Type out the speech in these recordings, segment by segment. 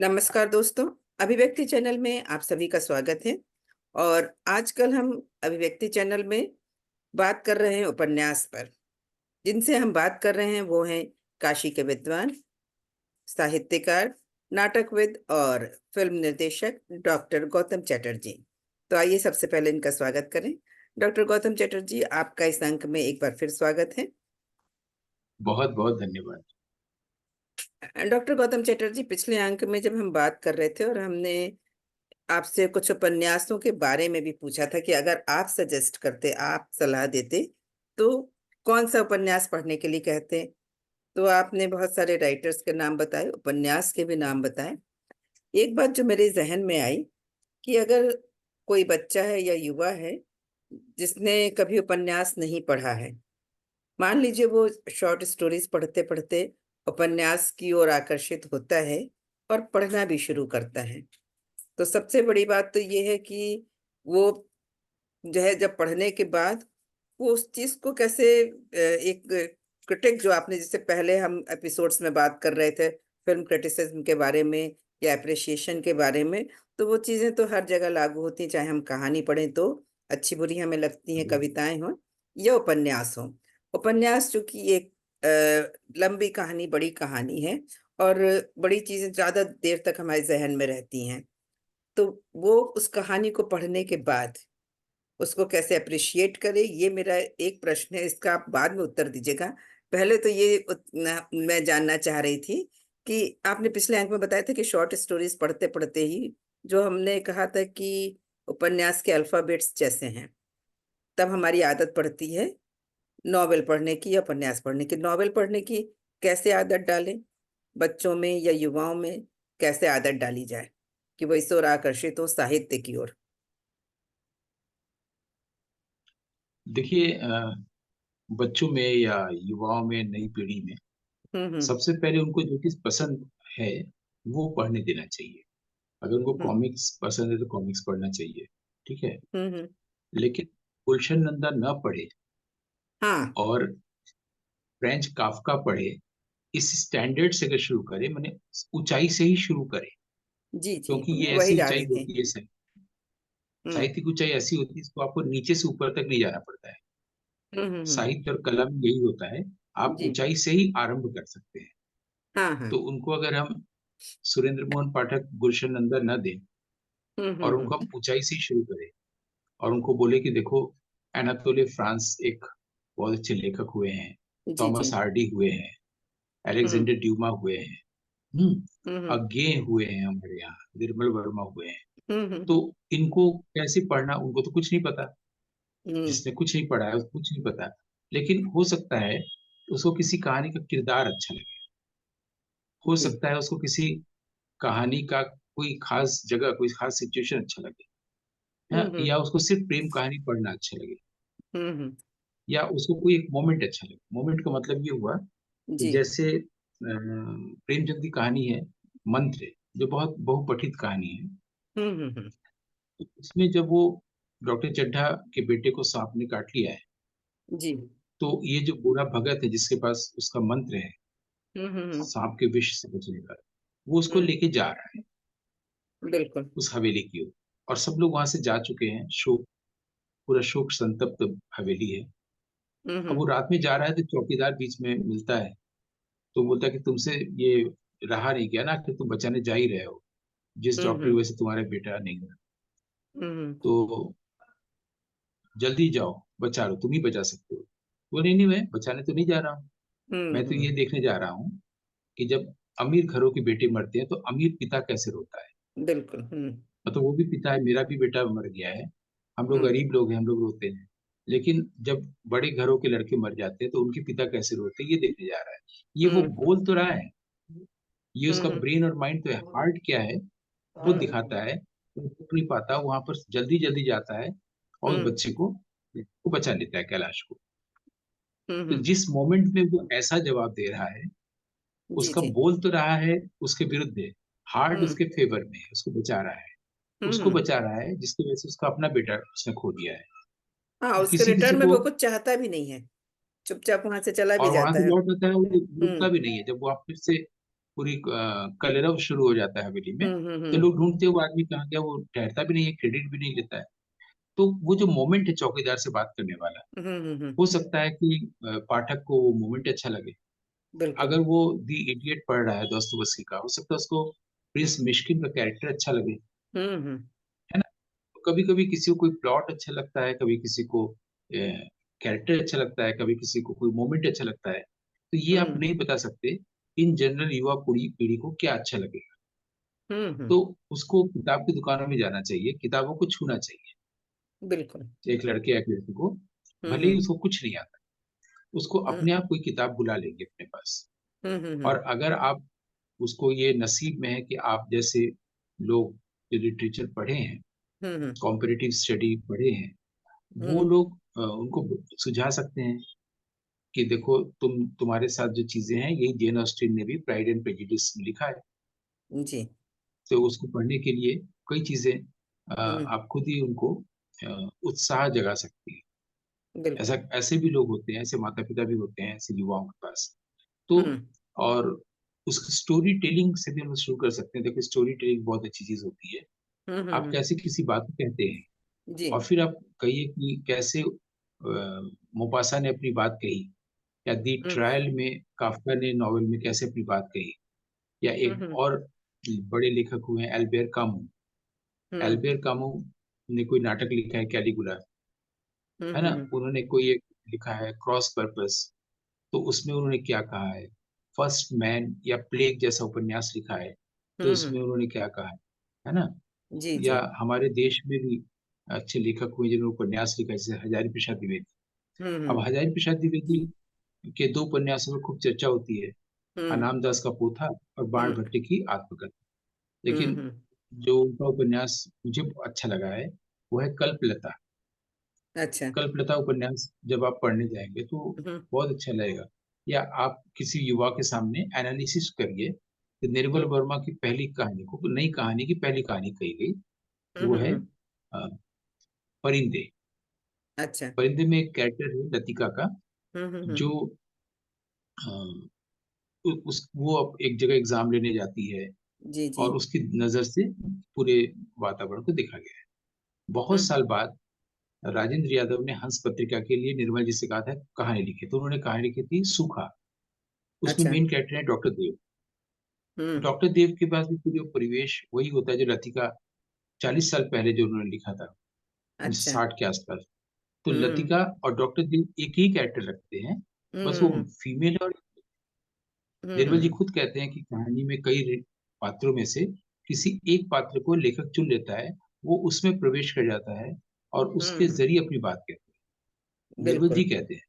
नमस्कार दोस्तों। अभिव्यक्ति चैनल में आप सभी का स्वागत है। और आजकल हम अभिव्यक्ति चैनल में बात कर रहे हैं उपन्यास पर। जिनसे हम बात कर रहे हैं वो हैं काशी के विद्वान, साहित्यकार, नाटकविद और फिल्म निर्देशक डॉक्टर गौतम चटर्जी। तो आइए सबसे पहले इनका स्वागत करें। डॉक्टर गौतम चटर्जी, आपका इस अंक में एक बार फिर स्वागत है। बहुत बहुत धन्यवाद। डॉक्टर गौतम चटर्जी, पिछले अंक में जब हम बात कर रहे थे और हमने आपसे कुछ उपन्यासों के बारे में भी पूछा था कि अगर आप सजेस्ट करते, आप सलाह देते, तो कौन सा उपन्यास पढ़ने के लिए कहते। तो आपने बहुत सारे राइटर्स के नाम बताए, उपन्यास के भी नाम बताए। एक बात जो मेरे जहन में आई कि अगर कोई बच्चा है या युवा है जिसने कभी उपन्यास नहीं पढ़ा है, मान लीजिए वो शॉर्ट स्टोरीज पढ़ते पढ़ते उपन्यास की ओर आकर्षित होता है और पढ़ना भी शुरू करता है, तो सबसे बड़ी बात तो ये है कि वो जो है जब पढ़ने के बाद वो उस चीज को कैसे एक क्रिटिक, जो आपने जिससे पहले हम एपिसोड्स में बात कर रहे थे फिल्म क्रिटिसिज्म के बारे में या अप्रिसिएशन के बारे में, तो वो चीजें तो हर जगह लागू होती हैं, चाहे हम कहानी पढ़ें तो अच्छी बुरी हमें लगती हैं, कविताएं हों या उपन्यास हो। उपन्यास चूंकि एक लंबी कहानी, बड़ी कहानी है और बड़ी चीजें ज्यादा देर तक हमारे जहन में रहती हैं, तो वो उस कहानी को पढ़ने के बाद उसको कैसे अप्रिशिएट करे, ये मेरा एक प्रश्न है। इसका आप बाद में उत्तर दीजिएगा। पहले तो ये मैं जानना चाह रही थी कि आपने पिछले अंक में बताया था कि शॉर्ट स्टोरीज पढ़ते पढ़ते ही, जो हमने कहा था कि उपन्यास के अल्फाबेट्स जैसे हैं, तब हमारी आदत पड़ती है नॉवेल पढ़ने की या उपन्यास पढ़ने की। नॉवेल पढ़ने की कैसे आदत डालें बच्चों में या युवाओं में, कैसे आदत डाली जाए कि वो इस ओर आकर्षित हो, साहित्य की ओर। देखिए, बच्चों में या युवाओं में, नई पीढ़ी में हम्म। सबसे पहले उनको जो चीज पसंद है वो पढ़ने देना चाहिए। अगर उनको हम्म कॉमिक्स पसंद है तो कॉमिक्स पढ़ना चाहिए, ठीक है। हम्म हम्म, लेकिन गुलशन नंदा न पढ़े हाँ और फ्रेंच काफका पढ़े, इस स्टैंडर्ड से अगर शुरू करे, मैंने ऊंचाई से ही शुरू करे। जी जी, क्योंकि मैं ये वही ऐसी जा ऊंचाई रही थी। होती है, हम्म साहित्य की ऊंचाई ऐसी होती है, इसको आपको नीचे से ऊपर तक नहीं जाना पड़ता है। हम्म। साहित्य और कला में यही होता है, आप जी। ऊंचाई से ही आरंभ कर सकते हैं। हाँ हाँ। तो उनको अगर हम सुरेंद्र मोहन पाठक, गुलशन नंदा न दें और उनको हम ऊंचाई से ही शुरू करें और उनको बोले कि देखो, एनातोले फ्रांस एक बहुत अच्छे लेखक हुए हैं, जी थॉमस जी। हार्डी हुए हैं, हम्म अलेक्जेंडर ड्यूमा हुए हैं, हम्म हम्म अज्ञे हुए हैं, हमारे यहाँ निर्मल वर्मा हुए हैं। तो हम्म इनको कैसे पढ़ना, उनको तो कुछ नहीं पता। हम्म जिसने कुछ नहीं पढ़ा है उसको कुछ नहीं पता। लेकिन हो सकता है उसको किसी कहानी का किरदार अच्छा लगे, हो जी। सकता है उसको किसी कहानी का कोई खास जगह, कोई खास सिचुएशन अच्छा लगे, हम्म या उसको सिर्फ प्रेम कहानी पढ़ना अच्छा लगे, हम्म। या उसको कोई एक मोमेंट अच्छा लगे। मोमेंट का मतलब ये हुआ कि जी। जैसे प्रेमचंद की कहानी है मंत्र, जो बहुत बहुपठित कहानी है। हम्म। तो उसमें जब वो डॉक्टर चड्ढा के बेटे को सांप ने काट लिया है, जी। तो ये जो बूढ़ा भगत है जिसके पास उसका मंत्र है हम्म। सांप के विष से बचने का, वो उसको हम्म, लेके जा रहा है बिल्कुल। उस हवेली की ओर। और सब लोग वहां से जा चुके हैं, शोक, पूरा शोक संतप्त हवेली है। अब वो हम्म रात में जा रहा है तो चौकीदार बीच में मिलता है, तो बोलता है कि तुमसे ये रहा नहीं गया ना कि तुम बचाने जा ही रहे हो, जिस डॉक्टर की हम्म वजह से तुम्हारा बेटा नहीं हुआ, हम्म तो जल्दी जाओ, बचा लो, तुम ही बचा सकते हो। वो नहीं नहीं, मैं बचाने तो नहीं जा रहा हूँ, मैं तो ये हम्म। देखने जा रहा हूँ कि जब अमीर घरों के बेटे मरते हैं तो अमीर पिता कैसे रोता है। बिल्कुल। मतलब वो भी पिता है, मेरा भी बेटा मर गया है, हम लोग हम्म गरीब लोग हैं, हम लोग रोते हैं। लेकिन जब बड़े घरों के लड़के मर जाते हैं तो उनके पिता कैसे रोते हैं, ये देखने जा रहा है। ये वो हम्म बोल तो रहा है, ये उसका हम्म ब्रेन और माइंड तो है, हार्ट क्या है वो दिखाता है। वो रुक नहीं पाता, वहां पर जल्दी जल्दी जाता है और उस हम्म बच्चे को बचा लेता है, कैलाश को। तो हम्म। जिस मोमेंट में वो ऐसा जवाब दे रहा है, जी उसका जी। बोल तो रहा है उसके विरुद्ध है, हार्ट हम्म उसके फेवर में है, उसको बचा रहा है। उसको हम्म। बचा रहा है जिसकी वजह से उसका अपना बेटा उसने खो दिया है। हाँ, तो उसके किसी किसी रिटर्न में को, वो कुछ चाहता भी नहीं है, चुपचाप वहां से चला भी और वहां जाता से है। लौट आता है, वो रुकता भी नहीं है। जब वो आप फिर से पूरी कलरव शुरू हो जाता है हवेली में, तो हम्म। लोग ढूंढते हैं वो आदमी कहाँ गया, वो ठहरता भी नहीं है, क्रेडिट भी नहीं लेता है। तो वो जो मोमेंट है चौकीदार से बात करने वाला, हम्म। हो सकता है कि पाठक को वो मोमेंट अच्छा लगे। बिल्कुल। अगर वो दी इडियट पढ़ रहा है दोस्तोयेवस्की का, हो सकता है उसको प्रिंस मिश्किन का कैरेक्टर अच्छा लगे, हम्म। है ना? तो कभी कभी किसी को कोई प्लॉट अच्छा लगता है, कभी किसी को कैरेक्टर अच्छा लगता है, कभी किसी को कोई मोमेंट अच्छा लगता है, तो ये आप हम्म नहीं बता सकते इन जनरल युवा पीढ़ी पीढ़ी को क्या अच्छा लगेगा। हम्म। तो उसको किताब की दुकानों में जाना चाहिए, किताबों को छूना चाहिए। बिल्कुल। एक लड़के या एक लड़की को, भले ही हम्म उसको कुछ नहीं आता, उसको हम्म अपने आप कोई किताब बुला लेंगे अपने पास। हम्म। और अगर आप उसको ये नसीब में है कि आप जैसे लोग जो लिटरेचर पढ़े हैं, हम्म कॉम्पिटिटिव स्टडी पढ़े हैं, वो हम्म। लोग उनको सुझा सकते हैं कि देखो तुम्हारे साथ जो चीजें हैं, यही जेन ऑस्टिन ने भी प्राइड एंड प्रेजुडिस में लिखा है। जी। तो उसको पढ़ने के लिए कई चीजें हम्म। आप खुद ही उनको उत्साह जगा सकती है। ऐसा, बिल्कुल। ऐसे भी लोग होते हैं, ऐसे माता पिता भी होते हैं ऐसे युवाओं के पास। तो हम्म और उसकी स्टोरी टेलिंग से भी हम शुरू कर सकते हैं। देखो स्टोरी टेलिंग बहुत अच्छी चीज होती है। आप हम्म। कैसे किसी बात को कहते हैं, जी। और फिर आप कहिए कि कैसे मोपासा ने अपनी बात कही, या दी हम्म ट्रायल में काफका ने नॉवेल में कैसे अपनी बात कही, या एक हम्म और बड़े लेखक हुए हैं एल्बेर कामू। हम्म एल्बेर कामू ने कोई नाटक लिखा है कैलिगुला, है ना? हम्म उन्होंने कोई एक लिखा है क्रॉस पर्पस, तो उसमें उन्होंने क्या कहा है? फर्स्ट मैन या प्लेग जैसा उपन्यास लिखा है, तो हम्म। उसमें उन्होंने क्या कहा है ना? जी या जी। हमारे देश में भी अच्छे लेखक हुए जिन्होंने उपन्यास लिखा है, जैसे हजारी प्रसाद द्विवेदी। अब हम्म हजारी प्रसाद द्विवेदी के दो उपन्यासों में खूब चर्चा होती है, हम्म अनाम दास का पोथा और बाण हम्म भट्ट की आत्मकथा। लेकिन हम्म। जो उनका उपन्यास मुझे अच्छा लगा है, वो है कल्पलता। अच्छा। कल्पलता उपन्यास जब आप पढ़ने जाएंगे तो हम्म बहुत अच्छा लगेगा। या आप किसी युवा के सामने एनालिसिस करिए कि निर्मल हम्म वर्मा की पहली कहानी को, नई कहानी की पहली कहानी कही गई, वो है हम्म। अ, परिंदे। अच्छा। परिंदे में एक कैरेक्टर है लतिका का, हम्म। जो अ, वो अब एक जगह एग्जाम लेने जाती है, जी जी। और उसकी नजर से पूरे वातावरण को देखा गया है। बहुत हम्म। साल बाद राजेंद्र यादव ने हंस पत्रिका के लिए निर्मल जी से कहा था कहानी लिखी, तो उन्होंने कहानी लिखी थी सूखा। उसमें अच्छा। मेन कैरेक्टर है डॉक्टर देव। हम्म। डॉक्टर देव के पास भी पूरे परिवेश वही होता है जो लतिका 40 साल पहले जो उन्होंने लिखा था, अच्छा। 60 के आसपास। तो हम्म लतिका और डॉक्टर देव एक ही कैरेक्टर रखते हैं, बस वो हम्म फीमेल। और निर्मल जी हम्म खुद कहते हैं कि कहानी में कई पात्रों में से किसी एक पात्र को लेखक चुन लेता है, वो उसमें प्रवेश कर जाता है और उसके हम्म। जरिए अपनी बात कहते हैं, निर्मल जी बिल्कुल। कहते हैं।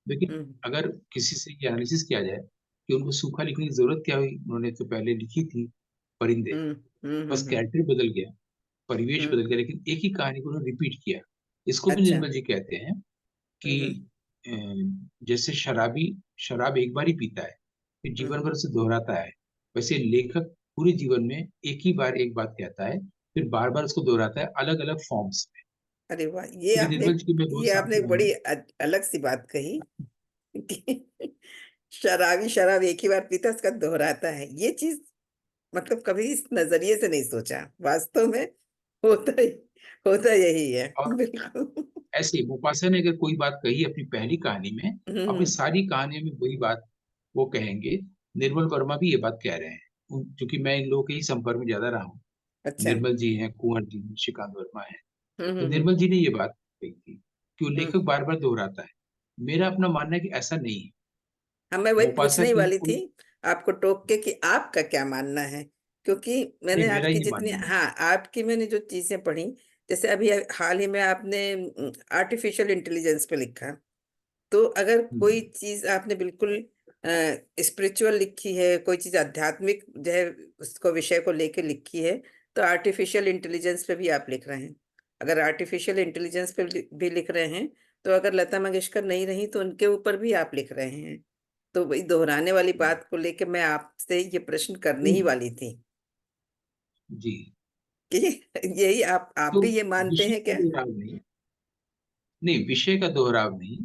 लेकिन हम्म अगर किसी से ये एनालिसिस किया जाए कि उनको सूखा लिखने की जरूरत क्या हुई, उन्होंने तो पहले लिखी थी परिंदे, हम्म बस हम्म। कैरेक्टर बदल गया, परिवेश हम्म। बदल गया, लेकिन एक ही कहानी को उन्होंने रिपीट किया। इसको भी अच्छा। निर्मल जी कहते हैं कि हम्म अ, जैसे शराबी शराब एक बार ही पीता है, फिर हम्म। जीवन भर उसे दोहराता है, वैसे लेखक पूरे जीवन में एक ही बार एक बात कहता है, फिर बार बार उसको दोहराता है अलग अलग फॉर्म्स में। अरे वाह, क्योंकि निर्मल जी की मैं बहुत ये साल आपने से एक हूँ। बड़ी अलग सी बात कही कि शराबी शराब एक ही बार पीता उसका दोहराता है, ये चीज मतलब कभी इस नजरिए से नहीं सोचा। वास्तव में होता ही होता यही है। और बिल्कुल। ऐसे ही मोपासा ने अगर कोई बात कही अपनी पहली कहानी में, अपनी हम्म। सारी कहानियों में वही बात वो कहेंगे। निर्मल वर्मा भी ये बात कह रहे हैं, क्योंकि मैं इन लोगों के ही संपर्क में ज्यादा रहा हूँ। अच्छा। निर्मल जी हैं, कुंवर जी हैं, श्रीकांत वर्मा है। तो हम्म। निर्मल जी ने ये बात कही थी कि वो हम्म। लेखक बार बार दोहराता है। मेरा अपना मानना है कि ऐसा नहीं है। हाँ, मैं वही मोपासा पूछने ही की वाली थी कोई, आपको टोक के कि आपका क्या मानना है। क्योंकि नहीं मैंने मेरा आपकी ये जितनी, मानना है। हाँ, आपकी मैंने जो चीजें पढ़ी, जैसे अभी हाल ही में आपने आर्टिफिशियल इंटेलिजेंस पे लिखा, तो अगर कोई हम्म, चीज आपने बिल्कुल स्पिरिचुअल लिखी है, कोई चीज आध्यात्मिक जो है उसको विषय को लेके लिखी है, तो आर्टिफिशियल इंटेलिजेंस पे भी आप लिख रहे हैं। अगर आर्टिफिशियल इंटेलिजेंस पे भी लिख रहे हैं, तो अगर लता मंगेशकर नहीं रही तो उनके ऊपर भी आप लिख रहे हैं। तो वही दोहराने वाली हम्म, बात को लेके मैं आपसे ये प्रश्न करने ही नहीं, वाली थी जी। कि यही आप तो भी ये मानते विषय हैं का क्या? दोहराव नहीं, नहीं विषय का दोहराव नहीं,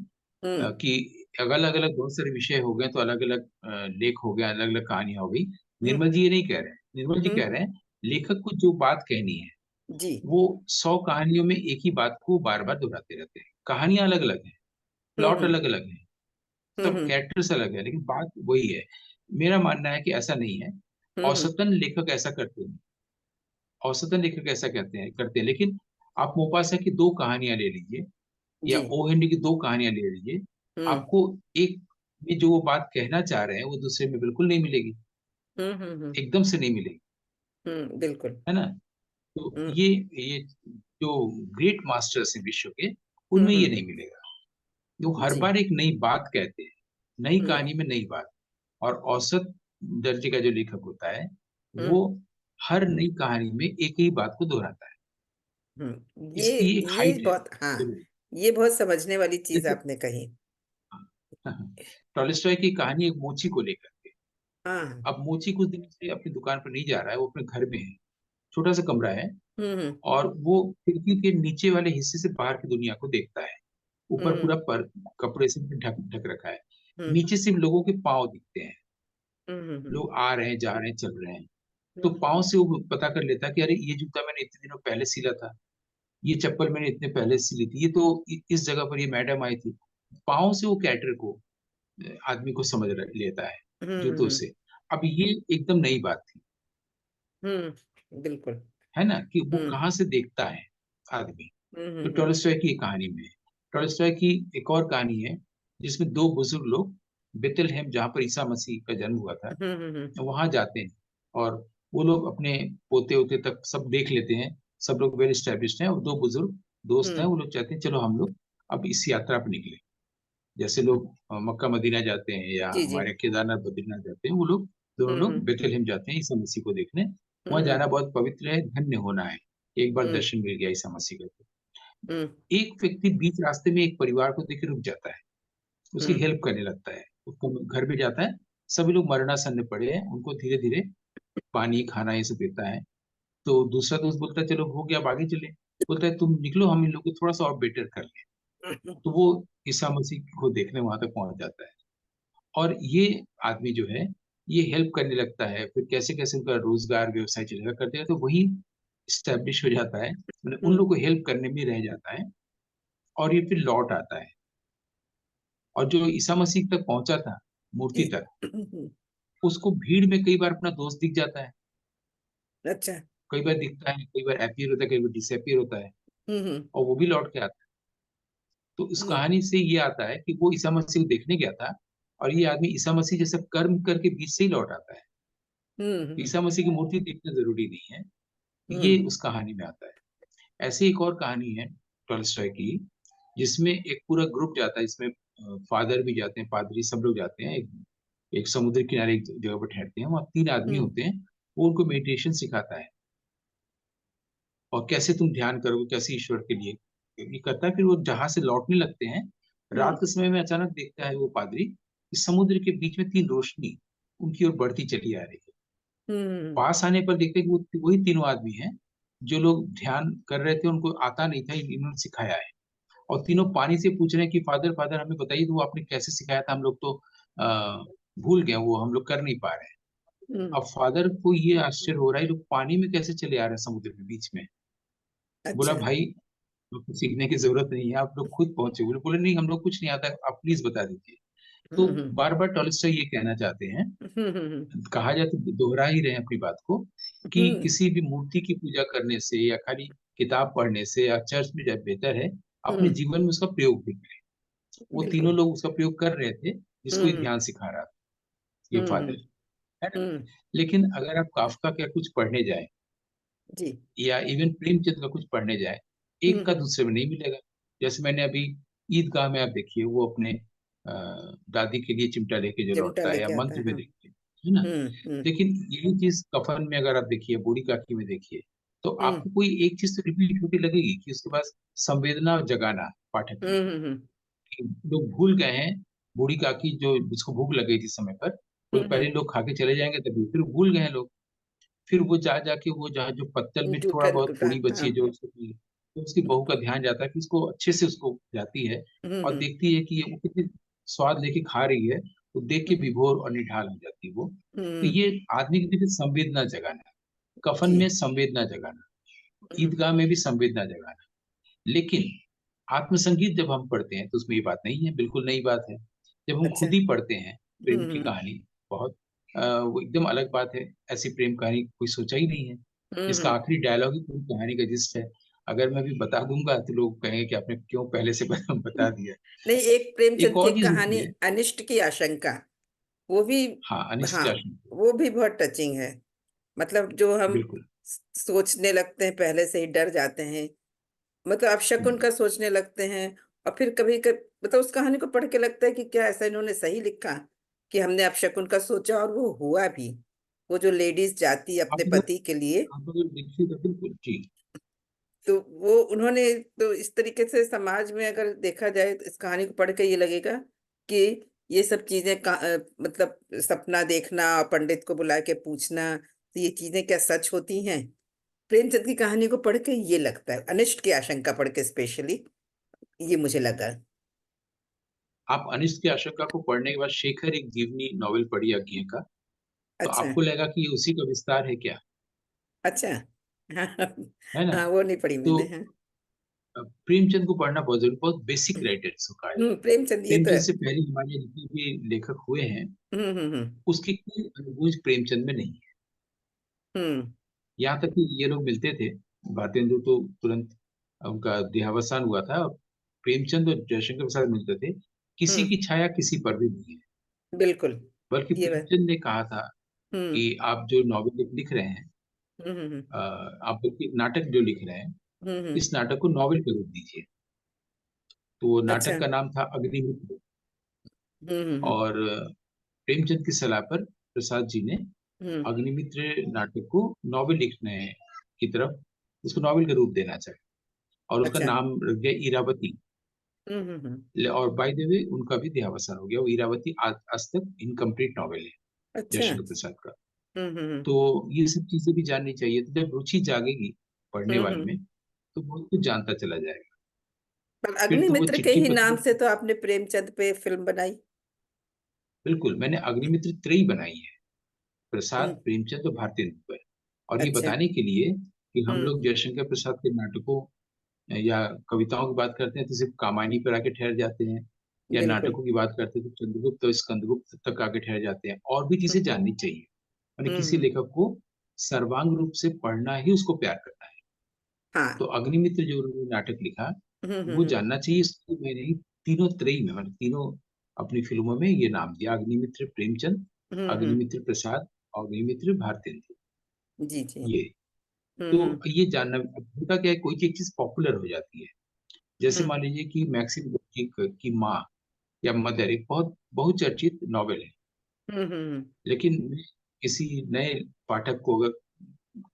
हम्म कि अलग अलग बहुत सारे विषय हो गए तो अलग अलग लेख हो गए, अलग अलग कहानियां हो गई, निर्मल जी ये नहीं कह रहे हैं, निर्मल जी कह हम्म, रहे हैं लेखक को जो बात कहनी है जी। वो 100 कहानियों में एक ही बात को बार बार दोहराते रहते हैं। कहानियां अलग अलग हैं, प्लॉट हम्म, अलग अलग है, सब हम्म, कैरेक्टर्स अलग है, लेकिन बात वही है। मेरा मानना है कि ऐसा नहीं है। हम्म, औसतन लेखक ऐसा करते हैं, औसतन लेखक ऐसा करते हैं, लेकिन आप मोपासा की 2 कहानियां ले लीजिए या जी। ओ हिंदी की 2 कहानियां ले लीजिए, हम्म, आपको एक में जो वो बात कहना चाह रहे हैं वो दूसरे में बिल्कुल नहीं मिलेगी, एकदम से नहीं मिलेगी, बिल्कुल। है ना। तो हम्म, ये जो ग्रेट मास्टर्स हैं विश्व के, हम्म, उनमें ये नहीं मिलेगा। वो हर जी। बार एक नई बात कहते हैं, नई हम्म, कहानी में नई बात। और औसत दर्जे का जो लेखक होता है वो हम्म, हर नई कहानी में एक ही बात को दोहराता है। ये इसकी एक ये हाइट है बहुत, हाँ, जरूर। ये बहुत समझने वाली चीज जैसे आपने कही। टॉलस्टॉय की कहानी एक मोची को लेकर के। हाँ। अब मोची कुछ दिनों से अपनी दुकान पर नहीं जा रहा है, वो अपने घर में है, छोटा सा कमरा है, हम्म, और वो खिड़की के नीचे वाले हिस्से से बाहर की दुनिया को देखता है। ऊपर हम्म, पूरा पर कपड़े से ढक ढक रखा है, हम्म, नीचे सिर्फ लोगों के पाँव दिखते हैं, हम्म, लोग आ रहे हैं जा रहे हैं चल रहे हैं। तो हम्म, पाँव से वो पता कर लेता है कि अरे ये जूता मैंने इतने दिनों पहले सिला था, ये चप्पल मैंने इतने पहले सिली थी, ये तो इस जगह पर ये मैडम आई थी। पाँव से वो कैरेक्टर को, आदमी को लेता है, हम्म, जूतों से। अब ये एकदम नई बात थी, बिल्कुल। है ना, कि वो हम्म, कहाँ से देखता है आदमी। हम्म, तो टॉलस्टॉय की एक कहानी में, टॉलस्टॉय की एक और कहानी है जिसमें 2 बुजुर्ग लोग बेथलहेम, जहाँ पर ईसा मसीह का जन्म हुआ था, हम्म, हम्म, वहां जाते हैं। और वो लोग अपने पोते वोते तक सब देख लेते हैं, सब लोग वेल स्टैब्लिश्ड हैं, और 2 बुजुर्ग दोस्त हैं, हम्म, वो लोग चाहते हैं चलो हम लोग अब इस यात्रा पर निकले। जैसे हम्म, लोग मक्का मदीना जाते हैं या जी, जी। हमारे केदारनाथ बद्रीनाथ जाते हैं, वो लोग दोनों हम्म, लोग बेथलहेम जाते हैं ईसा मसीह को देखने। वहां हम्म, जाना बहुत पवित्र है, धन्य होना है, एक बार हम्म, दर्शन मिल गया ईसा मसीह का। हम्म, एक व्यक्ति बीच रास्ते में एक परिवार को देख के रुक जाता है, उसकी हम्म, हेल्प करने लगता है, उसको घर भी जाता है। सभी लोग मरणासन्न पड़े हैं, उनको धीरे धीरे पानी खाना ये सब देता है। तो दूसरा दोस्त बोलता है चलो हो गया, अब आगे चले। बोलता है तुम निकलो, हम इन लोग को थोड़ा सा और बेटर कर लें। तो वो ईसा मसीह को देखने वहां तक पहुंच जाता है, और ये आदमी जो है ये हेल्प करने लगता है। फिर कैसे कैसे उनका रोजगार व्यवसाय चलेगा करते हैं, तो वही स्टैब्लिश हो जाता है, मतलब उन हम्म, लोग को हेल्प करने में रह जाता है। और ये फिर लौट आता है, और जो ईसा मसीह तक पहुंचा था, मूर्ति जी। तक, उसको भीड़ में कई बार अपना दोस्त दिख जाता है। अच्छा। कई बार दिखता है, कई बार अपीयर होता है, कई बार डिसअपीयर होता है, हम्म, और वो भी लौट के आता है। तो इस हम्म, कहानी से ये आता है कि वो ईसा मसीह को देखने गया था, और ये आदमी ईसा मसीह जैसा कर्म करके बीच से ही लौट आता है। हम्म, तो ईसा मसीह की मूर्ति देखना जरूरी नहीं है, ये हम्म, उस कहानी में आता है। ऐसे एक और कहानी है टॉलस्टॉय की, जिसमें एक पूरा ग्रुप जाता है, इसमें फादर भी जाते हैं, पादरी, सब लोग जाते हैं। एक समुद्र किनारे एक जगह पर ठहरते हैं, वहाँ 3 आदमी हम्म, होते हैं। वो उनको मेडिटेशन सिखाता है, और कैसे तुम ध्यान करोगे, कैसे ईश्वर के लिए ये करता है। फिर वो जहाज से लौटने लगते हैं, रात हम्म, के समय में अचानक देखता है वो पादरी कि समुद्र के बीच में 3 रोशनी उनकी ओर बढ़ती चली आ रही है। हम्म, पास आने पर देखते हैं कि वो वही तीनों आदमी हैं जो लोग ध्यान कर रहे थे, उनको आता नहीं था, इन्होंने सिखाया है। और तीनों हम्म, पानी से पूछ रहे हैं कि फादर फादर हमें बताइए, तो वो आपने कैसे सिखाया था, हम लोग तो आ, भूल गए, वो हम लोग कर नहीं पा रहे हैं। हम्म, अब फादर को ये आश्चर्य हो रहा है, ये लोग पानी में कैसे चले आ रहे हैं समुद्र के बीच में। बोला अच्छा। भाई आपको सीखने की जरूरत नहीं है, आप लोग खुद पहुंचे। बोले बोले नहीं, हम लोग कुछ नहीं आता, आप प्लीज बता दीजिए। तो हम्म, बार बार टॉलस्टॉय ये कहना चाहते हैं, कहा जाए तो दोहरा ही रहे हैं अपनी बात को, कि हम्म, किसी भी मूर्ति की पूजा करने से या खाली किताब पढ़ने से या चर्च में जाए बेहतर है अपने हम्म, जीवन में उसका प्रयोग भी करें। वो तीनों बिल्कुल। लोग उसका प्रयोग कर रहे थे, जिसको ये हम्म, ध्यान सिखा रहा था, ये हम्म, फादर, है ना। हम्म, लेकिन अगर आप काफका का कुछ पढ़ने जाए जी। या इवन प्रेमचंद का कुछ पढ़ने जाए, एक का हम्म, दूसरे में नहीं मिलेगा। जैसे मैंने अभी ईदगाह में, आप देखिए वो अपने दादी के लिए चिमटा लेके जो चिमटा लौटता है, या लेके आता है, मंत्र में हाँ। देखिए, है ना। हम्म, हम्म, लेकिन यही चीज कफन में अगर आप देखिए, बूढ़ी काकी में देखिए, तो हम्म, आपको कोई एक चीज तो रिपीट होती लगेगी कि उसके पास संवेदना जगाना पाठक में, हम्म, हम्म, कि लोग भूल गए हैं। बूढ़ी काकी जो जिसको भूख लग गई थी समय पर, वो हम्म, पहले लोग खा के चले जाएंगे, तभी फिर भूल गए हैं लोग। फिर वो जा जाके वो जहाँ जो पत्तल में जो थोड़ा कर बहुत पूरी बची हाँ। है जो तो उसकी बहू का ध्यान जाता है कि उसको अच्छे से उसको जाती है, और हम्म, देखती है कि ये वो कितनी स्वाद लेके खा रही है। तो देख के विभोर और निढाल हो जाती है वो। तो हम्म। ये आदमी के दिल में संवेदना जगाना, कफन जी। में संवेदना जगाना, ईदगाह में भी संवेदना जगाना। लेकिन आत्मसंगीत जब हम पढ़ते हैं तो उसमें ये बात नहीं है, बिल्कुल नई बात है। जब हम अच्छा। खुद ही पढ़ते हैं प्रेम की हम्म। कहानी, बहुत वो एकदम अलग बात है। ऐसी प्रेम कहानी कोई सोचा ही नहीं है, जिसका हम्म। आखिरी डायलॉग ही पूरी कहानी का जिस्ट है। अगर मैं अभी बता दूंगा तो लोग कहेंगे कि आपने क्यों पहले से बता दिया। नहीं, एक एक प्रेमचंद की और एक चीज होती कहानी है। अनिष्ट की आशंका, वो भी, हाँ, अनिश्चित हाँ, आशंका। वो भी बहुत टचिंग है। मतलब जो हम बिल्कुल। सोचने लगते हैं, पहले से ही डर जाते हैं, मतलब अपशकुन हम्म। का सोचने लगते हैं। और फिर कभी कभी मतलब उस कहानी को पढ़ के लगता है कि क्या ऐसा इन्होंने सही लिखा, कि हमने अपशकुन का सोचा और वो हुआ भी। वो जो लेडीज जाती है आप अपने अगर पति के लिए, आप अगर देखिए तो बिल्कुल जी। तो वो उन्होंने, तो इस तरीके से समाज में अगर देखा जाए तो इस कहानी को पढ़ के ये लगेगा कि ये सब चीजें मतलब सपना देखना और पंडित को बुला के पूछना, तो ये चीजें क्या सच होती हैं? प्रेमचंद की कहानी को पढ़ के ये लगता है, अनिष्ट की आशंका पढ़ के स्पेशली ये मुझे लगा। आप अनिश्चित की आशंका को पढ़ने के बाद शेखर एक जीवनी नॉवेल पढ़ी अज्ञे का, तो अच्छा। आपको लगा कि ये उसी का विस्तार है क्या, अच्छा। हाँ। है ना? हाँ, वो नहीं पढ़ी तो मैंने, हाँ। प्रेमचंद को पढ़ना बहुत जरूरी, बहुत बेसिक राइटर्स को कहा जाता है। प्रेमचंद ये तो है। प्रेमचंद से पहले हमारे जितने भी लेखक हुए हैं, हम्म। उसकी कोई अनुभूति प्रेमचंद में नहीं है। हम्म। यहाँ तक कि ये लोग मिलते थे, भारतेंदु तो तुरंत उनका देहावसान हुआ था, और प्रेमचंद और जयशंकर प्रसाद मिलते थे, किसी हम्म। की छाया किसी पर भी नहीं है। बिल्कुल। बल्कि ये बात। प्रेमचंद ने कहा था हम्म। कि आप जो नॉवेल लिख रहे हैं, हम्म। आप बल्कि नाटक जो लिख रहे हैं, हम्म। इस नाटक को नॉवेल का रूप दीजिए। तो वो अच्छा। नाटक का नाम था अग्निमित्र। हम्म। और प्रेमचंद की सलाह पर प्रसाद जी ने हम्म। अग्निमित्र नाटक को नॉवेल लिखने की तरफ, उसको नॉवेल का रूप देना चाहे, और उसका अच्छा। नाम रख दिया इरावती। हम्म। और बाय द वे उनका भी देहावसान हो गया। वो इरावती आज तक इनकम्प्लीट नॉवेल है अच्छा। जयशंकर प्रसाद का। हम्म। तो ये सब चीजें भी जाननी चाहिए, तो जब रुचि जागेगी पढ़ने वाले हम्म। में, तो बहुत कुछ जानता चला जाएगा। पर फिर तो वो अग्निमित्र के चिट्ठी ही नाम पत्री। से तो आपने प्रेमचंद पे फिल्म बनाई। बिल्कुल, मैंने अग्निमित्र त्रयी बनाई है, प्रसाद, हम्म। प्रेमचंद और भारतेंदु पर। और ये अच्छा। बताने के लिए कि हम हम्म। लोग जयशंकर प्रसाद के नाटकों या कविताओं की बात करते हैं तो सिर्फ कामायनी पर आके ठहर जाते हैं, या बिल्कुल। नाटकों की बात करते हैं तो चंद्रगुप्त और स्कंदगुप्त तक आके ठहर जाते हैं। और भी चीजें हम्म। जाननी चाहिए। मैंने किसी हम्म। लेखक को सर्वांग रूप से पढ़ना ही उसको प्यार करना है। तो हाँ। अग्निमित्र जो उन्होंने नाटक लिखा, वो हम्म। जानना चाहिए। इसको मैंने ही तीनों त्रयी में, मैंने तीनों अपनी फिल्मों में ये नाम दिया, अग्निमित्र प्रेमचंद, हम्म। अग्निमित्र प्रसाद, और अग्निमित्र भारतेंदु। जी जी। ये तो हम्म। ये जानना, अब होता क्या है, कोई एक चीज पॉपुलर हो जाती है। जैसे हम्म। मान लीजिए कि मैक्सिम गोर्की की माँ या मदर एक बहुत बहुचर्चित नॉवेल है, हम्म। लेकिन मैं किसी नए पाठक को अगर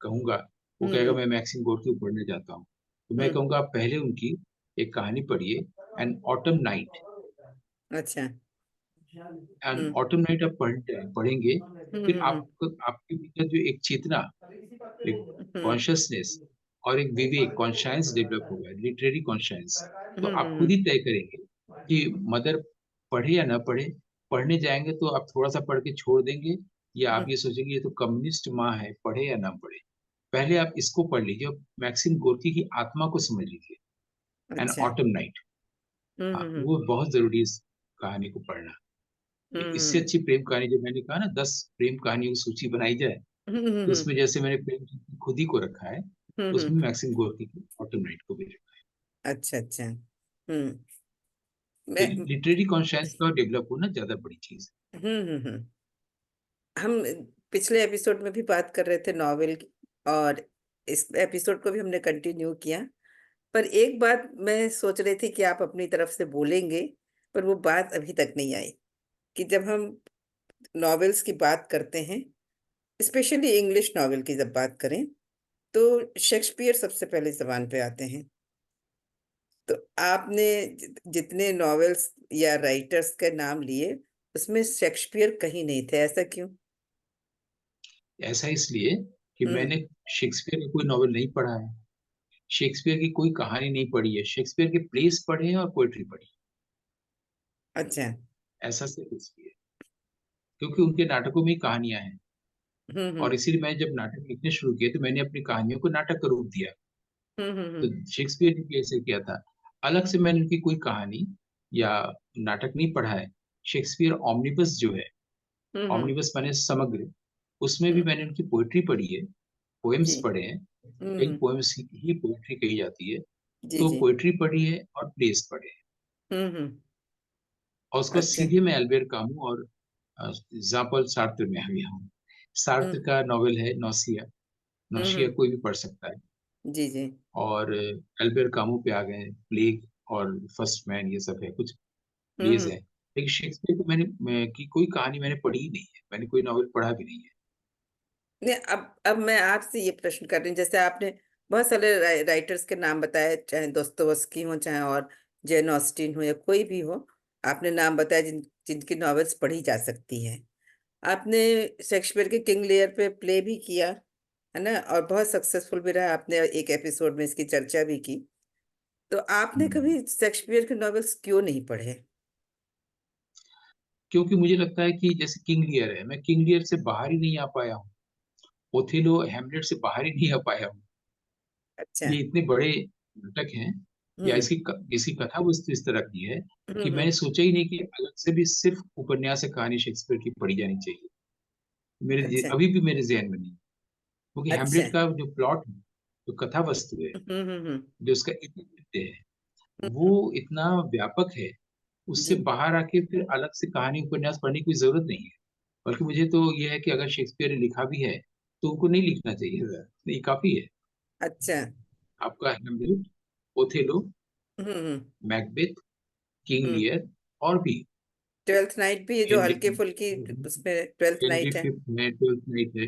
कहूंगा, वो कहेगा हम्म। मैं मैक्सिम गोर्की को पढ़ने जाता हूँ, तो मैं हम्म। कहूंगा आप पहले उनकी एक कहानी पढ़िए, एन ऑटम नाइट। अच्छा। एन हम्म। ऑटम नाइट आप पढ़ेंगे, फिर हम्म। आपको, आपके भीतर जो एक चेतना, एक हम्म। कॉन्शियसनेस और एक विवेक, कॉन्शियंस डेवलप होगा, लिटरेरी कॉन्शियंस। तो आप खुद हम्म। ही तय करेंगे कि मदर पढ़े या ना पढ़े। पढ़ने जाएंगे तो आप थोड़ा सा पढ़ के छोड़ देंगे, या आप हम्म। ये सोचेंगे ये तो कम्युनिस्ट माँ है, पढ़े या ना पढ़े। पहले आप इसको पढ़ लीजिए और मैक्सिम गोर्की की आत्मा को समझ लीजिए, एन अच्छा। Autumn night. हाँ, हम्म। वो बहुत जरूरी है इस कहानी को पढ़ना। इससे हम्म। अच्छी प्रेम कहानी, जो मैंने कहा ना 10 प्रेम कहानियों की सूची बनाई जाए, तो हम्म। उसमें जैसे मैंने प्रेम की खुद ही को रखा है, हम्म। उसमें मैक्सिम गोर्की की ऑटम नाइट को भी रखा अच्छा अच्छा। हम्म। है। मैं। लिटरेरी कॉन्शियस का डेवलप होना ज्यादा बड़ी चीज हम्म। हम पिछले एपिसोड में भी बात कर रहे थे नॉवेल की, और इस एपिसोड को भी हमने कंटिन्यू किया। पर एक बात मैं सोच रही थी कि आप अपनी तरफ से बोलेंगे, पर वो बात अभी तक नहीं आई, कि जब हम नॉवेल्स की बात करते हैं, स्पेशली इंग्लिश नॉवेल की जब बात करें, तो शेक्सपियर सबसे पहले जबान पे आते हैं। तो आपने जितने नॉवेल्स या राइटर्स के नाम लिए, उसमें शेक्सपियर कहीं नहीं थे, ऐसा क्यों? है। ऐसा इसलिए कि हम्म। मैंने शेक्सपियर का कोई नॉवेल नहीं पढ़ा है, शेक्सपियर की कोई कहानी नहीं पढ़ी है, शेक्सपियर के प्लेस पढ़े हैं और पोएट्री पढ़ी अच्छा। है, ऐसा सिर्फ इसलिए। क्योंकि उनके नाटकों में ही कहानियाँ हैं। हुँ, और हुँ। इसीलिए मैं जब नाटक लिखने शुरू किए, तो मैंने अपनी कहानियों को नाटक का रूप दिया। हुँ, हुँ, तो हुँ। शेक्सपियर ने भी ऐसे किया था। अलग से मैंने उनकी कोई कहानी या नाटक नहीं पढ़ा है। शेक्सपियर ओमनिबस जो है, हुँ, हुँ। ओमनिबस माने समग्र, उसमें भी हुँ, मैंने उनकी पोएट्री पढ़ी है, पोएम्स जी। पढ़े हैं। हुँ, कई हुँ। पोएम्स ही पोएट्री कही जाती है। जी, तो जी। पोएट्री पढ़ी है और प्लेस पढ़े हैं। हुँ, हुँ। और उसके बाद अच्छा। सीधे मैं अल्बेर कामू और ज़ां पॉल सार्त्र में आ गया हूँ। हुँ। सार्त्र का नॉवेल है नौसिया। हुँ, नौसिया हुँ। कोई भी पढ़ सकता है। जी, जी। और अल्बेर कामू पे आ गए हैं, प्लेग और फर्स्ट मैन, ये सब है, कुछ हुँ, प्लेज़ हुँ। हैं। लेकिन शेक्सपियर को मैं की कोई कहानी मैंने पढ़ी ही नहीं है। मैंने कोई नॉवेल पढ़ा भी नहीं है। नहीं, अब मैं आपसे ये प्रश्न कर रही हूँ, जैसे आपने बहुत सारे राइटर्स के नाम बताए, चाहे दोस्तोयेवस्की हो, चाहे और जेन ऑस्टिन हो या कोई भी हो, आपने नाम बताया जिनकी नॉवेल्स पढ़ी जा सकती हैं। आपने शेक्सपियर के किंग लियर पे प्ले भी किया, है ना? और बहुत सक्सेसफुल भी रहा, आपने एक एपिसोड में इसकी चर्चा भी की। तो आपने हुँ। कभी शेक्सपियर के नॉवेल्स क्यों नहीं पढ़े? क्योंकि मुझे लगता है कि जैसे किंग लियर है, मैं किंग लियर से बाहर ही नहीं आ पाया हूँ। ओथेलो, हैमलेट से बाहर ही नहीं आ पाया हूँ। अच्छा। ये इतने बड़े नाटक हैं, या हुँ। इसकी कथा वस्तु इस तरह की है हुँ, कि हुँ। मैंने सोचा ही नहीं कि अलग से भी सिर्फ़ उपन्यास या कहानी शेक्सपियर की पढ़ी जानी चाहिए। अच्छा, अभी भी मेरे ज़हन में नहीं है। क्योंकि अच्छा। हैमलेट का जो प्लॉट है, जो कथा वस्तु है, हुँ, हुँ, हुँ। जो उसका इतिवृत्त है, हुँ, हुँ। वो इतना व्यापक है, उससे जी, बाहर आके फिर अलग से कहानी उपन्यास पढ़ने की कोई ज़रूरत नहीं है। बल्कि मुझे तो ये है कि अगर शेक्सपियर ने लिखा भी है, तो उनको नहीं लिखना चाहिए था। ये काफ़ी है। अच्छा। आपका हैमलेट, ओथेलो, हुँ, हुँ, मैकबेथ, किंग हुँ। लियर और भी ट्वेल्थ नाइट भी, ये जो हेनरी हल्की-फुल्की उसमें ट्वेल्थ हेनरी नाइट है। फिफ्थ है, ट्वेल्थ नाइट है।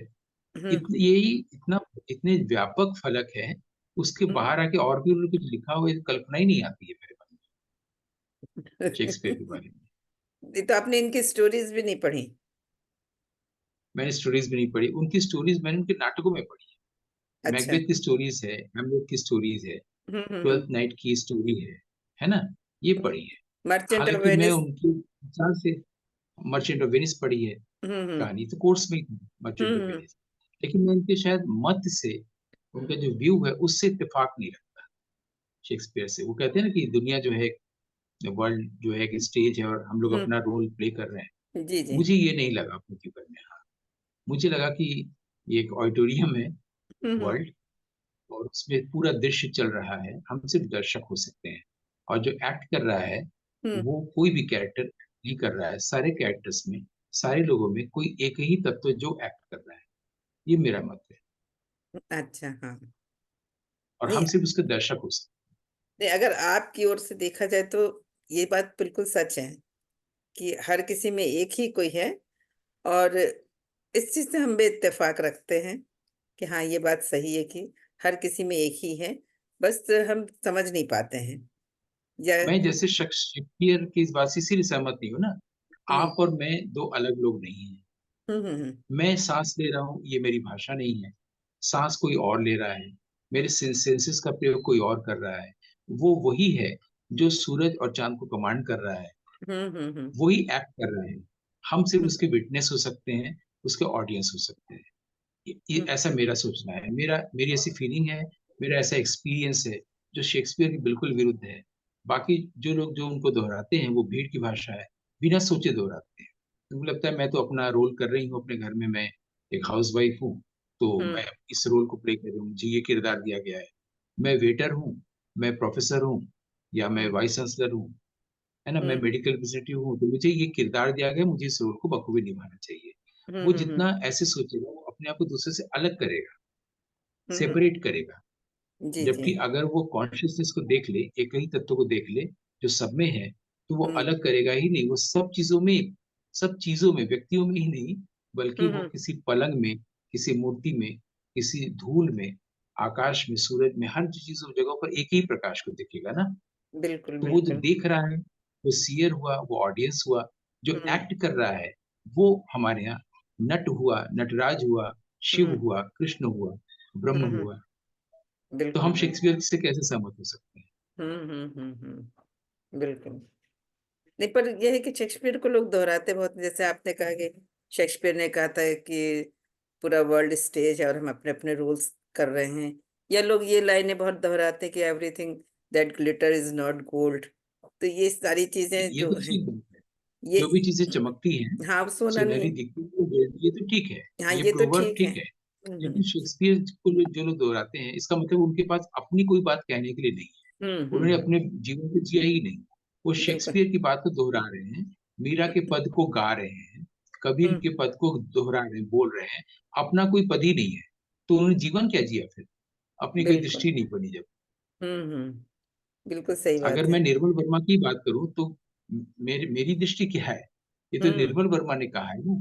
हुँ, यही इतना इतने व्यापक फलक है, उसके हुँ। बाहर आके और भी उन्होंने कुछ लिखा हो, ये कल्पना ही नहीं आती है मेरे मन में, शेक्सपियर के बारे में। ये तो आपने इनकी स्टोरीज़ भी नहीं पढ़ी? मैंने स्टोरीज़ भी नहीं पढ़ी, उनकी स्टोरीज़ मैंने उनके नाटकों में पढ़ी है। अच्छा। मैकबेथ की स्टोरीज़ है, हैमलेट की स्टोरीज़ है, हुँ, हुँ, ट्वेल्थ हुँ। नाइट की स्टोरी है ना? ये हुँ। पढ़ी है। मर्चेंट ऑफ हालाँकि मैं वेनिस। उनकी विचार से मर्चेंट ऑफ वेनिस पढ़ी है, हुँ, हुँ। कहानी तो कोर्स में ही थी हुँ, मर्चेंट ऑफ हुँ, वेनिस। लेकिन मैं उनके शायद मत से, उनका जो व्यू है, उससे इत्तेफ़ाक नहीं रखता शेक्सपियर से। वो कहते हैं ना कि दुनिया जो है, वर्ल्ड जो है एक स्टेज है और हम लोग हुँ। अपना रोल प्ले कर रहे हैं। जी, जी। मुझे ये नहीं लगा अपने जीवन में। हाँ, मुझे लगा कि ये एक ऑडिटोरियम है, हुँ, हुँ। वर्ल्ड, और उसमें पूरा दृश्य चल रहा है, हम सिर्फ़ दर्शक हो सकते हैं। और जो एक्ट कर रहा है, हुँ। वो कोई भी कैरेक्टर नहीं कर रहा है, सारे कैरेक्टर्स में, सारे लोगों में कोई एक ही तत्व है जो एक्ट कर रहा है। ये मेरा मत है, अच्छा, हाँ। और नहीं, हम सिर्फ़ उसके दर्शक हो सकते नहीं, अगर आपकी ओर से देखा जाए तो ये बात बिल्कुल सच है कि हर किसी में एक ही कोई है, और इस चीज़ से हम भी इत्तेफ़ाक रखते हैं कि हाँ, ये बात सही है कि हर किसी में एक ही है, बस हम समझ नहीं पाते हैं। या हैं। मैं जैसे शेक्सपियर की इस बात से इसीलिए सहमत नहीं हूँ ना, हुँ। आप और मैं 2 अलग लोग नहीं हैं। हुँ, हुँ, हुँ। मैं साँस ले रहा हूँ, ये मेरी भाषा नहीं है। साँस कोई और ले रहा है। मेरे सेंसेस का प्रयोग कोई और कर रहा है। वो वही है, जो सूरज और चाँद को कमांड कर रहा है। हुँ, हुँ, हुँ। वही एक्ट कर रहा है। हम सिर्फ़ हुँ, उसके विटनेस हो सकते हैं, उसके ऑडियंस हो सकते हैं। ये हुँ, ऐसा मेरा सोचना है। मेरी ऐसी फीलिंग है, मेरा ऐसा एक्सपीरियंस है, जो शेक्सपियर के बिल्कुल विरुद्ध है। बाकी जो लोग जो उनको दोहराते हैं, वो भीड़ की भाषा है, बिना सोचे दोहराते हैं। तो मुझे लगता है मैं तो अपना रोल कर रही हूँ अपने घर में, मैं एक हाउसवाइफ़ हूँ, तो हुँ, मैं इस रोल को प्ले कर रही हूँ, मुझे ये किरदार दिया गया है। मैं वेटर हूँ, मैं प्रोफ़ेसर हूँ, या मैं हुँ, वाइस चांसलर हूँ, है ना? मैं हुँ, मेडिकल रिप्रेजेंटेटिव हूँ, तो मुझे ये किरदार दिया गया है, मुझे इस रोल को बखूबी निभाना चाहिए। हुँ, वो हुँ, हुँ, जितना ऐसे सोचेगा, वो अपने आप को दूसरे से अलग करेगा, हुँ, हुँ। सेपरेट करेगा। जी, जी। जबकि अगर वो कॉन्शसनेस को देख ले, एक ही तत्व को देख ले, जो सब में है, तो वो हुँ, अलग करेगा ही नहीं, वो सब चीज़ों में, व्यक्तियों में ही नहीं, बल्कि हुँ, वो हुँ। किसी पलंग में, किसी मूर्ति में, किसी धूल में, आकाश में, सूरज में, हर चीज़ों जगहों पर एक ही प्रकाश को देखेगा ना। बिल्कुल, तो वो जो बिल्कुल। देख रहा है, वो सीयर हुआ, वो ऑडियंस हुआ, जो हुँ, एक्ट कर रहा है, वो हमारे यहाँ नट हुआ, नटराज हुआ, शिव हुँ, हुआ, कृष्ण हुआ, हुँ, ब्रह्म हुँ। हुआ। तो बिल्कुल, हम बिल्कुल। शेक्सपियर से कैसे सहमत हो सकते हैं? हुँ, हुँ, हुँ, हुँ। बिल्कुल। नहीं, पर ये है कि शेक्सपियर को लोग दोहराते बहुत हैं, जैसे आपने कहा कि शेक्सपियर ने कहा था कि पूरा वर्ल्ड स्टेज है और हम अपने-अपने रोल्स कर रहे हैं। या लोग ये लाइनें बहुत दोहराते हैं कि everything that glitter is not gold. तो ये सारी चीज़ें ये जो तो हैं, ठीक बात है। ये जो भी चीज़ें चमकती हैं, हाँ, वो सोना नहीं सुनहरी है। दिखती है, वो गोल्ड ये तो ठीक है, हाँ, ये ये तो प्रोवर्ब ठीक है। ठीक है। हुँ, लेकिन हुँ। शेक्सपियर को जो लोग दोहराते हैं, इसका मतलब उनके पास अपनी कोई बात कहने के लिए नहीं है। हुँ, उन्होंने हुँ। अपने जीवन को जिया ही नहीं। वो बिल्कुल। शेक्सपियर की बात को दोहरा रहे हैं, मीरा के पद को गा रहे हैं, कबीर हुँ, के पद को दोहरा रहे हैं, बोल रहे हैं, अपना कोई पद ही नहीं है। तो उन्होंने जीवन क्या जिया फिर? अपनी कोई बिल्कुल। दृष्टि नहीं बनी जब। हुँ, हुँ। बिल्कुल सही अगर बात है। मैं निर्मल वर्मा की बात करूँ तो मेरी मेरी दृष्टि क्या है? ये तो हुँ, निर्मल वर्मा ने कहा है ना।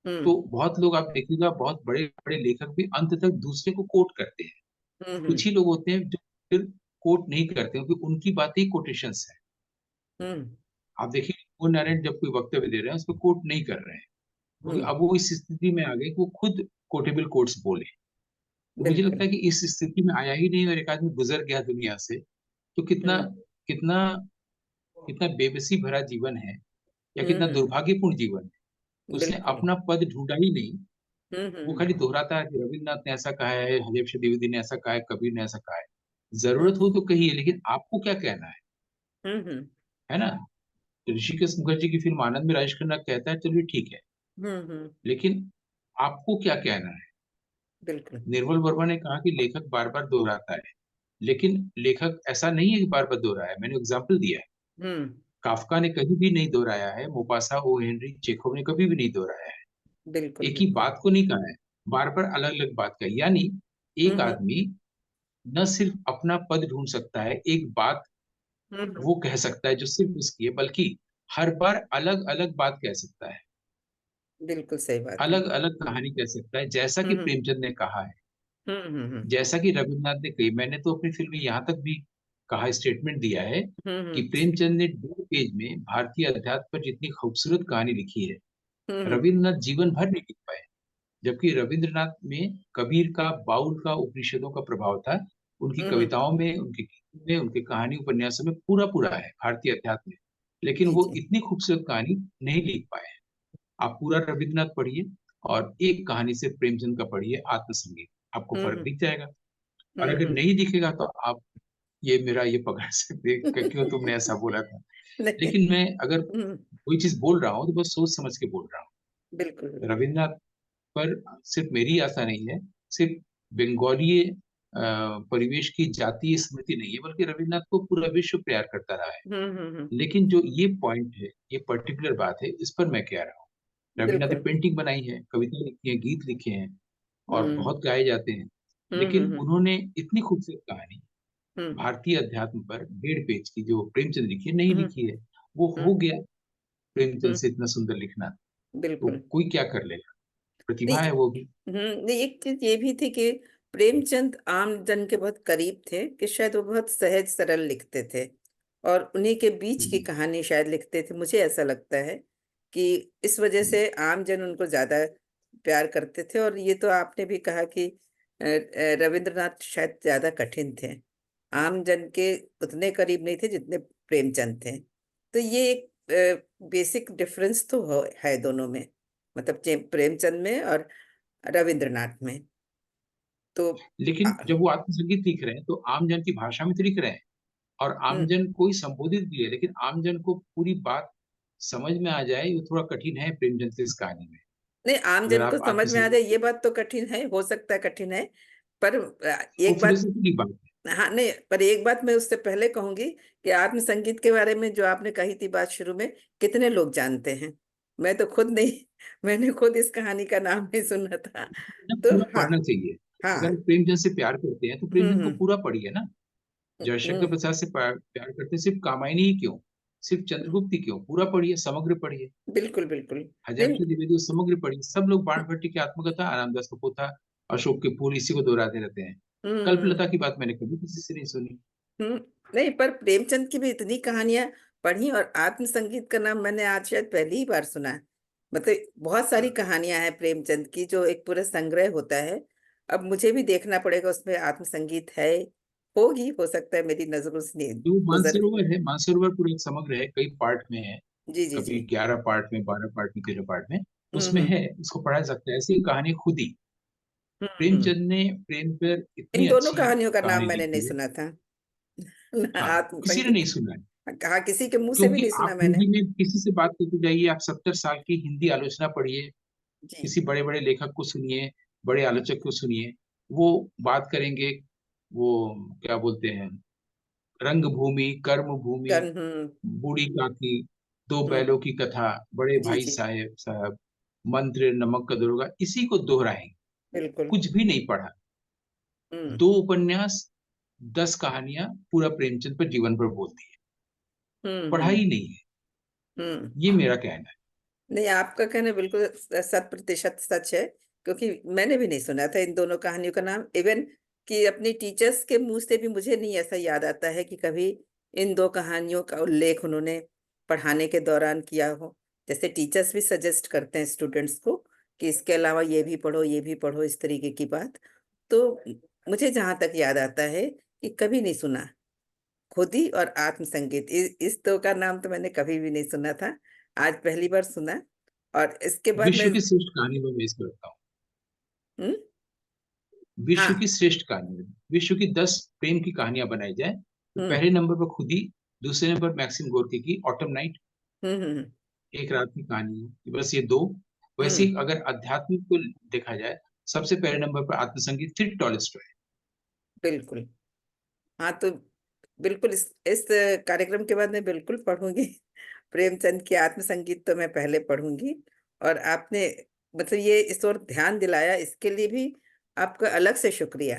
हुँ। तो बहुत लोग आप देखिएगा बहुत बड़े-बड़े लेखक भी अंत तक दूसरे को कोट करते हैं। हुँ, हुँ। कुछ ही लोग होते हैं जो फिर कोट नहीं करते क्योंकि उनकी बातें ही कोटेशंस हैं। हुँ, आप देखिए वो नारायण जब कोई वक्तव्य दे रहे हैं उसको कोट नहीं कर रहे हैं, हुँ। क्योंकि अब वो इस स्थिति में आ गए कि वो खुद कोटेबल कोट्स बोले। तो मुझे लगता बिल्कुल। है कि इस स्थिति में आया ही नहीं और एक आदमी गुज़र गया दुनिया से, तो कितना हुँ, कितना कितना बेबसी भरा जीवन है या हुँ, कितना हुँ। दुर्भाग्यपूर्ण जीवन है। उसने बिल्कुल। अपना पद ढूँढा ही नहीं, हुँ, वो हुँ, खाली दोहराता है कि रवीन्द्रनाथ ने ऐसा कहा है, हज़रत द्विवेदी ने ऐसा कहा है, कबीर ने ऐसा कहा है। हुँ, ज़रूरत हो तो कहिए लेकिन आपको क्या कहना हुँ, हुँ, है ना? ऋषिकेश मुखर्जी की फ़िल्म आनंद में राजेश खन्ना कहता है चलिए ठीक है, हुँ, हुँ। लेकिन आपको क्या कहना है? बिल्कुल। निर्मल वर्मा ने कहा कि लेखक बार-बार दोहराता है, लेकिन लेखक ऐसा नहीं है कि बार-बार दोहराया है, मैंने एग्ज़ाम्पल दिया है। हुँ। काफ़्का ने कहीं भी नहीं दोहराया है, मोपासा, ओ. हेनरी, चेखव ने कभी भी नहीं दोहराया है। बिल्कुल, एक ही बिल्कुल। बात को नहीं कहा है, बार-बार अलग-अलग बात कही, यानी हुँ, एक हुँ। आदमी न सिर्फ़ अपना पद ढूँढ सकता है, एक बात हुँ, हुँ। वो कह सकता है जो सिर्फ़ उसकी है, बल्कि हर बार अलग-अलग बात कह सकता है, बिल्कुल सही बात है। अलग-अलग कहानी कह सकता है, जैसा हुँ, कि हुँ। प्रेमचंद ने कहा है, हुँ, हुँ, हुँ। जैसा कि रवीन्द्रनाथ ने कही। मैंने तो अपनी फ़िल्म में यहाँ तक भी कहा स्टेटमेंट दिया है हुँ, कि हुँ। प्रेमचंद ने 2 पेज में भारतीय अध्यात्म पर जितनी खूबसूरत कहानी लिखी है, हुँ, हुँ। रवीन्द्रनाथ जीवन भर नहीं लिख पाए। जबकि रवीन्द्रनाथ में कबीर का, बाउल का, उपनिषदों का प्रभाव था। उनकी हुँ, हुँ। कविताओं में, उनके गीतों में, उनके कहानी उपन्यासों में पूरा-पूरा है भारतीय अध्यात्म में। लेकिन जी, वो जी। इतनी खूबसूरत कहानी नहीं लिख पाए। आप पूरा रवीन्द्रनाथ पढ़िए और एक कहानी से प्रेमचंद का पढ़िए आत्मसंगीत, आपको हुँ, फ़र्क हुँ। दिख जाएगा। और हुँ, अगर हुँ। नहीं दिखेगा तो आप ये मेरा ये पकड़ सकते हैं कि क्यों तुमने ऐसा बोला था। नहीं। लेकिन मैं अगर हुँ। कोई चीज़ बोल रहा हूँ तो बस सोच समझ के बोल रहा बिल्कुल, हूँ। बिल्कुल। रवीन्द्रनाथ पर सिर्फ मेरी आशा नहीं है, सिर्फ बंगाली परिवेश की जातीय स्मृति नहीं है, बल्कि रवीन्द्रनाथ को पूरा विश्व प्यार करता रहा है। हुँ, हुँ, हुँ। लेकिन जो ये पॉइंट है, ये पर्टिकुलर बात है, इस पर मैं कह रहा हूँ। रवीन्द्रनाथ ने बिल्कुल। पेंटिंग बनाई है, कविता लिखी है, गीत लिखे हैं और हुँ। बहुत गाए जाते हैं। हुँ, हुँ, लेकिन हुँ। उन्होंने इतनी खूबसूरत कहानी हुँ। भारतीय अध्यात्म पर 1.5 पेज की जो प्रेमचंद लिखी है, नहीं हुँ, लिखी है। वो हुँ, हो गया प्रेमचंद हुँ। से इतना सुंदर लिखना, तो बिल्कुल। कोई क्या कर लेगा? प्रतिभा नहीं है वो भी। नहीं, एक चीज़ ये भी थी कि प्रेमचंद आम जन के बहुत करीब थे कि शायद वो बहुत सहज सरल लिखते थे और उन्हीं के बीच की हुँ। कहानी शायद लिखते थे। मुझे ऐसा लगता है कि इस वजह हुँ। से आम जन उनको ज़्यादा प्यार करते थे और ये तो आपने भी कहा कि रवींद्रनाथ शायद ज़्यादा कठिन थे। आम जन के उतने करीब नहीं थे जितने प्रेमचंद थे। तो ये एक बेसिक डिफरेंस तो है दोनों में। मतलब प्रेमचंद में और रविंद्रनाथ में। तो लेकिन अ, जब वो आत्मसंगीत लिख रहे हैं, तो आम जन की भाषा में तो लिख रहे हैं और हुँ, आमजन को ही संबोधित भी है, लेकिन आमजन को पूरी बात समझ में आ जाए, ये थोड़ा कठिन है प्रेमचंद की इस कहानी में। नहीं अगर आमजन को आप समझ में आ आत्मसंगीत जाए ये बात तो कठिन है, हो सकता है कठिन है। पर वो एक बात फिलॉसफी की बात है। हाँ, नहीं पर एक बात मैं उससे पहले कहूँगी कि आत्मसंगीत के बारे में जो आपने कही थी बात शुरू में, कितने लोग जानते हैं? मैं तो खुद नहीं मैंने खुद इस कहानी का नाम नहीं सुना था। ना तो पूरा हाँ, पढ़ना चाहिए। अगर हाँ। आप प्रेमचंद से प्यार करते हैं, तो हुँ, प्रेमचंद को हुँ। पूरा पढ़िए ना। जयशंकर हुँ, प्रसाद से प्यार करते हैं, सिर्फ़ कामायनी ही क्यों? सिर्फ़ हुँ। चंद्रगुप्त ही क्यों? पूरा पढ़िए, समग्र पढ़िए। बिल्कुल, बिल्कुल। नहीं हज़ार द्विवेदी समग्र पढ़िए। सब लोग बाणभट्ट की आत्मकथा, रामदास का पोथा, अशोक के फूल इसी को दोहराते रहते हैं। हुँ, हुँ। कल्पलता की बात मैंने कभी किसी से नहीं सुनी। हुँ। नहीं, पर प्रेमचंद की भी इतनी कहानियाँ पढ़ी और आत्मसंगीत का नाम मैंने आज शायद पहली ही बार सुना है। मतलब बहुत सारी कहानियाँ हैं प्रेमचंद की जो एक पूरा संग्रह होता है। अब मुझे भी देखना पड़ेगा उसमें आत्मसंगीत है, होगी, हो सकता है मेरी नज़रों से नहीं जो गुज़र मानसरोवर है, मानसरोवर पूरा एक समग्र है, कई पार्ट में है। जी, जी, जी। कभी 11 पार्ट में, 12 पार्ट में, 13 पार्ट में। उसमें है, उसको पढ़ा जा सकता है। ऐसी कहानी खुदी, हम्म। प्रेमचंद ने प्रेम पर इन इतनी दोनों अच्छी कहानियों का नाम कहानी मैंने नहीं लिखी है। सुना था। हाँ, आत्म किसी ने नहीं संगीत। सुना है, हाँ, किसी के मुंह से भी क्योंकि नहीं सुना आप मैंने। हिंदी में किसी से बात करके जाइए, आप 70 साल की हिंदी आलोचना पढ़िए, जी। किसी बड़े बड़े लेखक को सुनिए, बड़े आलोचक को सुनिए, वो बात करेंगे, वो क्या बोलते हैं, रंग भूमि, कर्म भूमि, गन। बूढ़ी काकी, दो हम्म। बैलों की कथा, बड़े जी भाई जी। साहब, मंत्र, नमक का दरोगा, इसी को दोहराएंगे। बिल्कुल। कुछ भी नहीं पढ़ा। हम्म 2 उपन्यास, 10 कहानियां पूरा प्रेमचंद पर, जीवन पर बोल दी है। पढ़ा हम्म। ही नहीं है, हम्म। ये मेरा कहना है। नहीं, आपका कहना बिल्कुल 100% सच है, क्योंकि मैंने भी नहीं सुना था इन दोनों कहानियों का नाम। इवन कि अपनी टीचर्स के मुंह से भी मुझे नहीं ऐसा याद आता है कि कभी इन दो कहानियों का उल्लेख उन्होंने पढ़ाने के दौरान किया हो। जैसे टीचर्स भी सजेस्ट करते हैं स्टूडेंट्स को कि इसके अलावा ये भी पढ़ो, ये भी पढ़ो, इस तरीके की बात। तो मुझे जहां तक याद आता है कि कभी नहीं सुना। खुदी और आत्मसंगीत, इस दो का नाम तो मैंने कभी भी नहीं सुना था। आज पहली बार सुना। और इसके बाद मैं। विश्व की श्रेष्ठ कहानी में मैं इसको रखता हूँ। हम्म। विश्व हाँ। की श्रेष्ठ कहानी में, विश्व की 10 प्रेम की कहानियां बनाई जाए, तो हम्म। पहले नंबर पर खुदी, दूसरे नंबर मैक्सिम गोर्की की ऑटम नाइट, हम्म। हम्म। एक रात की कहानी है, बस ये दो। वैसे हम्म। ही अगर आध्यात्मिक को देखा जाए, सबसे पहले नंबर पर आत्मसंगीत, फिर टॉलस्टॉय। बिल्कुल। हाँ, तो बिल्कुल इस कार्यक्रम के बाद मैं बिल्कुल पढ़ूंगी। प्रेमचंद की आत्मसंगीत तो मैं पहले पढ़ूंगी। और आपने मतलब ये इस ओर ध्यान दिलाया, इसके लिए भी आपका अलग से शुक्रिया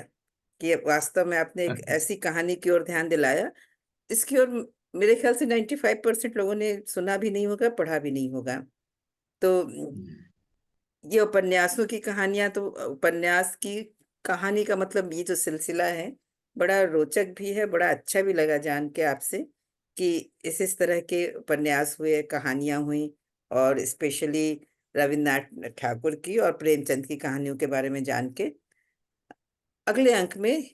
कि वास्तव में आपने एक ऐसी कहानी की ओर ध्यान दिलाया। इसकी ओर मेरे ख्याल से 95% लोगों ने सुना भी नहीं होगा, पढ़ा भी नहीं होगा। तो ये उपन्यासों की कहानियां, तो उपन्यास की कहानी का मतलब ये जो सिलसिला है, बड़ा रोचक भी है, बड़ा अच्छा भी लगा जान के आपसे कि इस तरह के उपन्यास हुए, कहानियां हुई। और स्पेशली रविन्द्रनाथ ठाकुर की और प्रेमचंद की कहानियों के बारे में जान के। अगले अंक में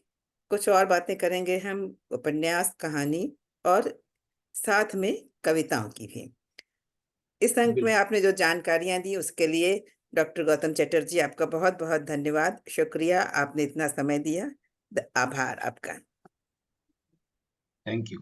कुछ और बातें करेंगे हम, उपन्यास, कहानी और साथ में कविताओं की भी। इस अंक में बिल्कुल। आपने जो जानकारियां दी उसके लिए डॉक्टर गौतम चटर्जी, आपका बहुत बहुत धन्यवाद, शुक्रिया, आपने इतना समय दिया। आभार आपका। Thank you.